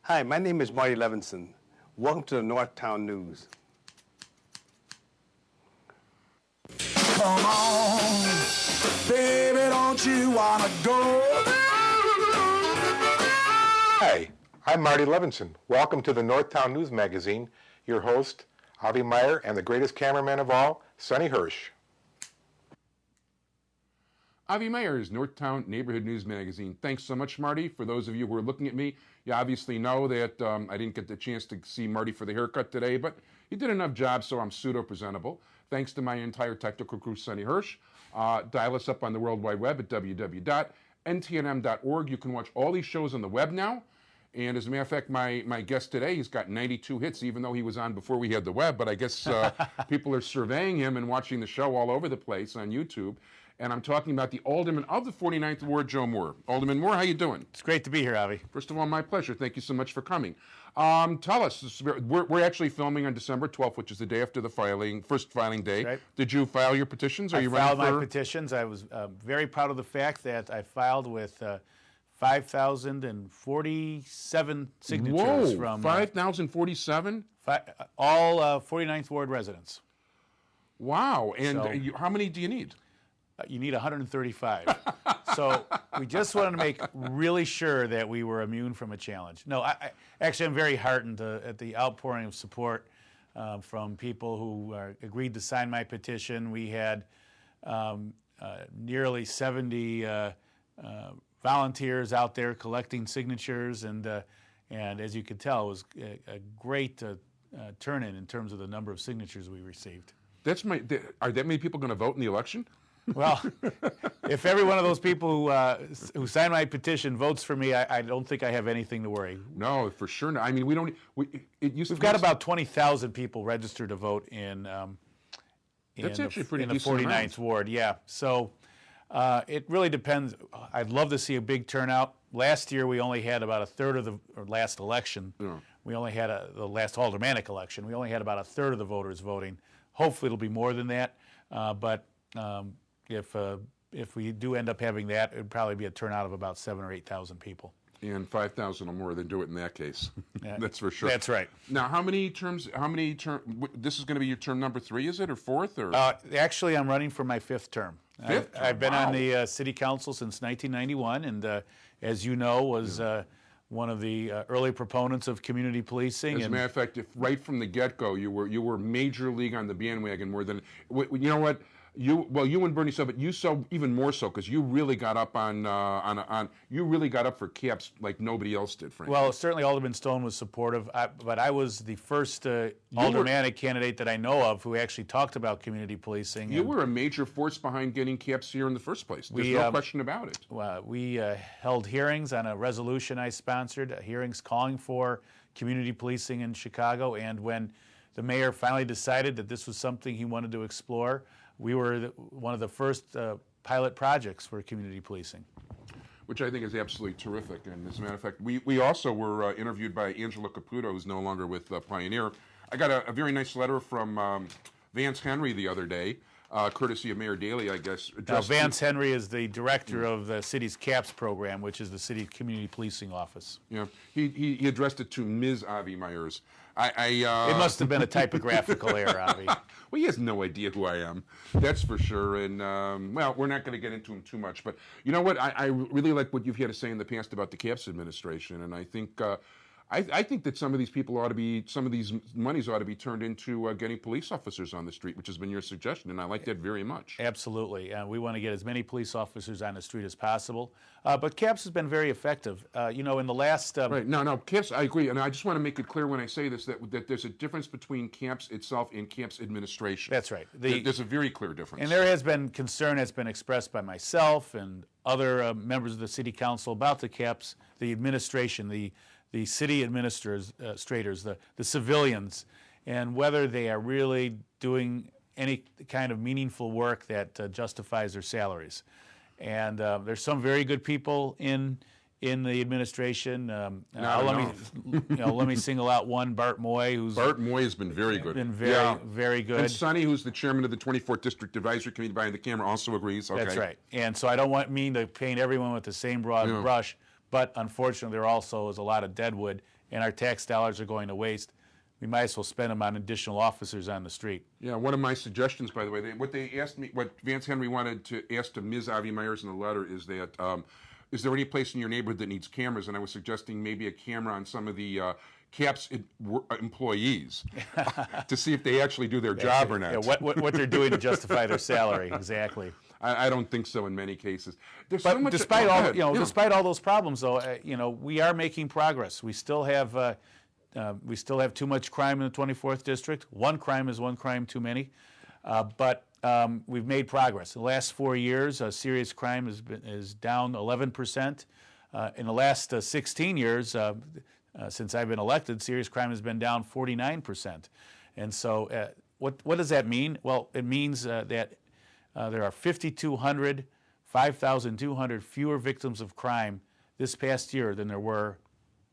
Hi, my name is Marty Levinson. Welcome to the Northtown News. Come on, baby, don't you wanna go? Hi, I'm Marty Levinson. Welcome to the Northtown News Magazine. Your host, Avi Meyer, and the greatest cameraman of all, Sonny Hersh. Avi Meyers, Northtown Neighborhood News Magazine. Thanks so much, Marty. For those of you who are looking at me, you obviously know that I didn't get the chance to see Marty for the haircut today, but he did enough jobs, so I'm pseudo-presentable. Thanks to my entire technical crew, Sonny Hersh. Dial us up on the World Wide Web at www.ntnm.org. You can watch all these shows on the web now. And as a matter of fact, my guest today, he's got 92 hits, even though he was on before we had the web. But I guess people are surveying him and watching the show all over the place on YouTube. And I'm talking about the Alderman of the 49th Ward, Joe Moore. Alderman Moore, how you doing? It's great to be here, Avi. First of all, my pleasure. Thank you so much for coming. Tell us, we're actually filming on December 12th, which is the day after the first filing day. Right. Did you file your petitions? I filed my petitions. I was very proud of the fact that I filed with 5,047 signatures. Whoa, from 5,047? All 49th Ward residents. Wow, and how many do you need? You need 135. So we just wanted to make really sure that we were immune from a challenge. No, actually I'm very heartened at the outpouring of support from people who agreed to sign my petition. We had nearly 70 volunteers out there collecting signatures, and as you could tell, it was a great turn-in terms of the number of signatures we received. Are that many people going to vote in the election? Well, if every one of those people who signed my petition votes for me, I don't think I have anything to worry. No, for sure not. I mean, we've got about 20,000 people registered to vote in that's actually pretty in the decent 49th amount. Ward. Yeah, so it really depends. I'd love to see a big turnout. Last year we only had about a third of last election. Yeah. We only had the last aldermanic election. We only had about a third of the voters voting. Hopefully it'll be more than that, but. If we do end up having that, it would probably be a turnout of about 7,000 or 8,000 people. And 5,000 or more, then do it in that case. That's for sure. That's right. Now, how many terms? This is going to be your term number 3, is it, or 4th? Or actually, I'm running for my 5th term. I've been on the city council since 1991, and as you know, was one of the early proponents of community policing. As a matter of fact, if right from the get-go you were major league on the bandwagon more than you know what. You and Bernie so, but you so even more so because you really got up you really got up for caps like nobody else did, frankly. Well, certainly Alderman Stone was supportive, but I was the first aldermanic candidate that I know of who actually talked about community policing. You were a major force behind getting caps here in the first place. There's no question about it. We held hearings on a resolution I sponsored, hearings calling for community policing in Chicago, and when the mayor finally decided that this was something he wanted to explore, we were one of the first pilot projects for community policing. Which I think is absolutely terrific. And as a matter of fact, we also were interviewed by Angela Caputo, who's no longer with Pioneer. I got a very nice letter from Vance Henry the other day, courtesy of Mayor Daley, I guess. Now, Vance Henry is the director of the city's CAPS program, which is the city community policing office. Yeah, he addressed it to Ms. Avi Meyers. It must have been a typographical error, Avi. Well, he has no idea who I am. That's for sure. And, well, we're not going to get into him too much. But you know what? I really like what you've had to say in the past about the CAPS administration. And I think that some of these people some of these monies ought to be turned into getting police officers on the street, which has been your suggestion. And I like that very much. Absolutely. We want to get as many police officers on the street as possible. But CAPS has been very effective. You know, in the last... Right. No, CAPS, I agree. And I just want to make it clear when I say this that there's a difference between CAPS itself and CAPS administration. That's right. There's a very clear difference. And there has been concern that's been expressed by myself and other members of the city council about the CAPS, the administration, the city administrators, the civilians, and whether they are really doing any kind of meaningful work that justifies their salaries. And there's some very good people in the administration. Let me single out one, Bart Moy, Bart Moy has been very good. Very good. And Sonny, who's the chairman of the 24th District Advisory Committee behind the camera, also agrees. Okay. That's right. And so I don't mean to paint everyone with the same broad brush, but unfortunately there also is a lot of deadwood, and our tax dollars are going to waste, we might as well spend them on additional officers on the street. Yeah, one of my suggestions, by the way, what they asked me, what Vance Henry wanted to ask to Ms. Avi Meyers in the letter is that, is there any place in your neighborhood that needs cameras? And I was suggesting maybe a camera on some of the CAPS employees to see if they actually do their job or not. Yeah, what they're doing to justify their salary, exactly. I don't think so in many cases. There's But so much, despite all, ahead. despite all those problems, though, we are making progress. We still have too much crime in the 24th district. One crime is one crime too many, but we've made progress. In the last 4 years, serious crime is down 11%. In the last 16 years, since I've been elected, serious crime has been down 49%. And so, what does that mean? Well, it means that there are 5,200 fewer victims of crime this past year than there were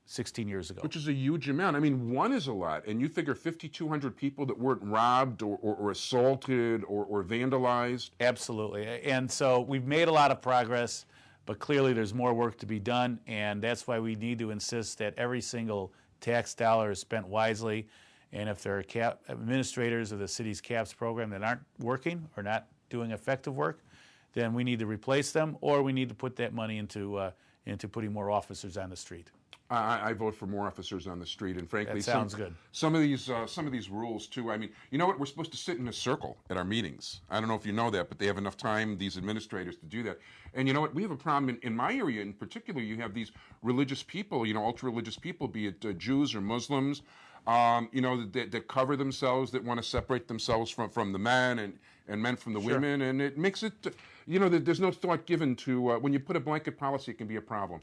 16 years ago. Which is a huge amount. I mean, one is a lot, and you figure 5,200 people that weren't robbed or assaulted or vandalized. Absolutely. And so we've made a lot of progress, but clearly there's more work to be done, and that's why we need to insist that every single tax dollar is spent wisely. And if there are administrators of the city's CAPS program that aren't working or not doing effective work, then we need to replace them, or we need to put that money into putting more officers on the street. I vote for more officers on the street, and frankly, That sounds good. Some of these rules too. I mean, you know what? We're supposed to sit in a circle at our meetings. I don't know if you know that, but they have enough time, these administrators, to do that. And you know what? We have a problem in my area in particular. You have these religious people, ultra-religious people, be it Jews or Muslims, that cover themselves, that want to separate themselves from the men and men from the women, and it makes it, that there's no thought given to when you put a blanket policy, it can be a problem.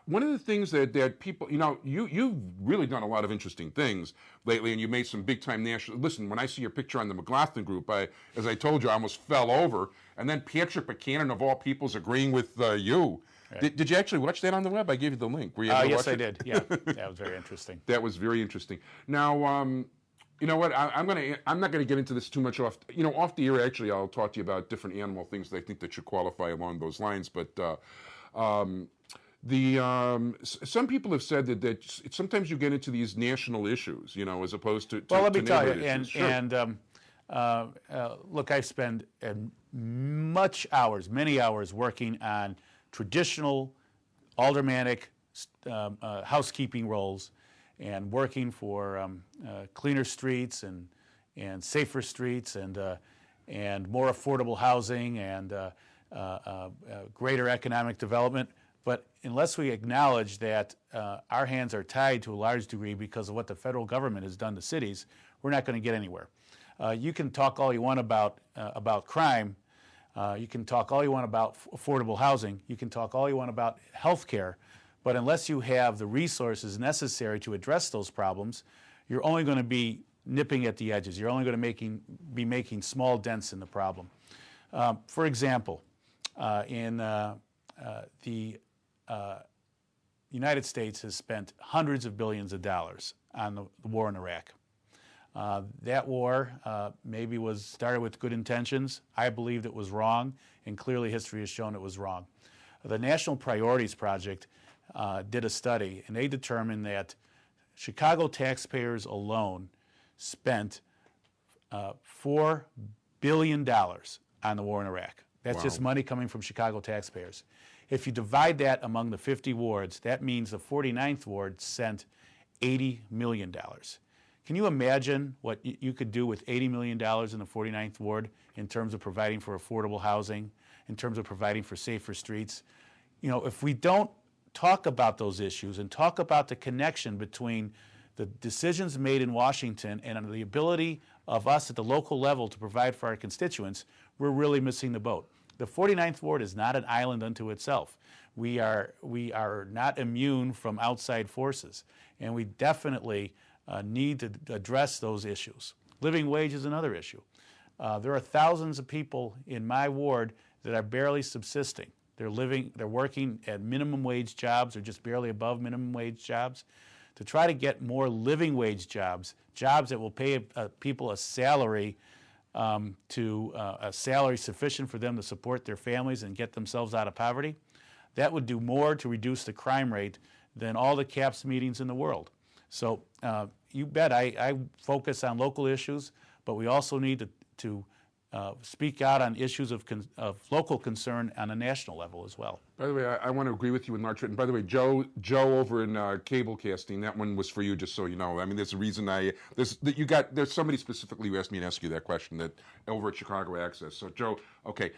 One of the things that people, you've really done a lot of interesting things lately, and you made some big-time national. Listen, when I see your picture on the McLaughlin group, as I told you, I almost fell over. And then Patrick Buchanan, of all people's, agreeing with you. Right. Did you actually watch that on the web? I gave you the link. Were you able to watch I it? did. Yeah, that was very interesting. That was very interesting. Now, you know what? I'm not gonna get into this too much off the air. Actually, I'll talk to you about different animal things that I think that should qualify along those lines. But some people have said that sometimes you get into these national issues, as opposed to well, let me tell you, issues. Look, I've spent many hours working on traditional aldermanic housekeeping roles, and working for cleaner streets and safer streets and more affordable housing and greater economic development. But unless we acknowledge that our hands are tied to a large degree because of what the federal government has done to cities, we're not going to get anywhere. You can talk all you want about crime. You can talk all you want about affordable housing. You can talk all you want about health care. But unless you have the resources necessary to address those problems, you're only going to be nipping at the edges. You're only going to be making small dents in the problem. For example, in the United States has spent hundreds of billions of dollars on the war in Iraq. That war maybe was started with good intentions. I believed it was wrong, and clearly history has shown it was wrong. The National Priorities Project did a study, and they determined that Chicago taxpayers alone spent $4 billion on the war in Iraq. That's just money coming from Chicago taxpayers. If you divide that among the 50 wards, that means the 49th ward sent $80 million. Can you imagine what you could do with $80 million in the 49th ward in terms of providing for affordable housing, in terms of providing for safer streets? If we don't talk about those issues and talk about the connection between the decisions made in Washington and the ability of us at the local level to provide for our constituents, we're really missing the boat. The 49th ward is not an island unto itself. We are not immune from outside forces, and we definitely need to address those issues. Living wage is another issue. There are thousands of people in my ward that are barely subsisting. They're working at minimum wage jobs or just barely above minimum wage jobs. To try to get more living wage jobs that will pay people a salary a salary sufficient for them to support their families and get themselves out of poverty, that would do more to reduce the crime rate than all the CAPS meetings in the world. So you bet I focus on local issues, but we also need to speak out on issues of local concern on a national level as well. By the way, I want to agree with you in large. And by the way, Joe over in cable casting, that one was for you, just so you know. I mean, there's a reason there's somebody specifically who asked me to ask you that question that over at Chicago Access. So Joe, okay.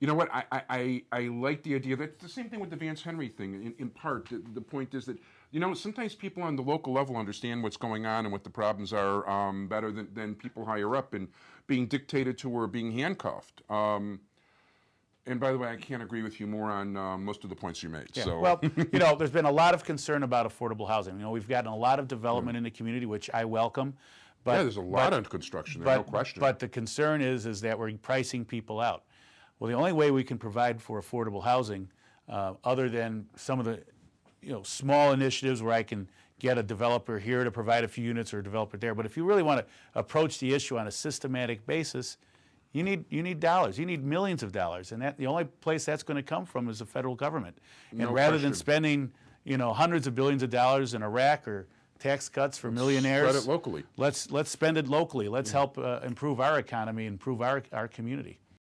You know what? I like the idea that it's the same thing with the Vance Henry thing. In part, the point is that, you know, sometimes people on the local level understand what's going on and what the problems are better than people higher up, and being dictated to or being handcuffed. And by the way, I can't agree with you more on most of the points you made. Yeah. So. Well, you know, there's been a lot of concern about affordable housing. You know, we've gotten a lot of development in the community, which I welcome. But, yeah, there's a lot of construction there, no question. But the concern is that we're pricing people out. Well, the only way we can provide for affordable housing, other than some of the, you know, small initiatives where I can get a developer here to provide a few units or a developer there, but if you really want to approach the issue on a systematic basis, you need dollars. You need millions of dollars, and the only place that's going to come from is the federal government. And rather than spending, you know, hundreds of billions of dollars in Iraq or tax cuts for millionaires, spread it locally. Let's spend it locally. Let's help improve our economy, improve our community.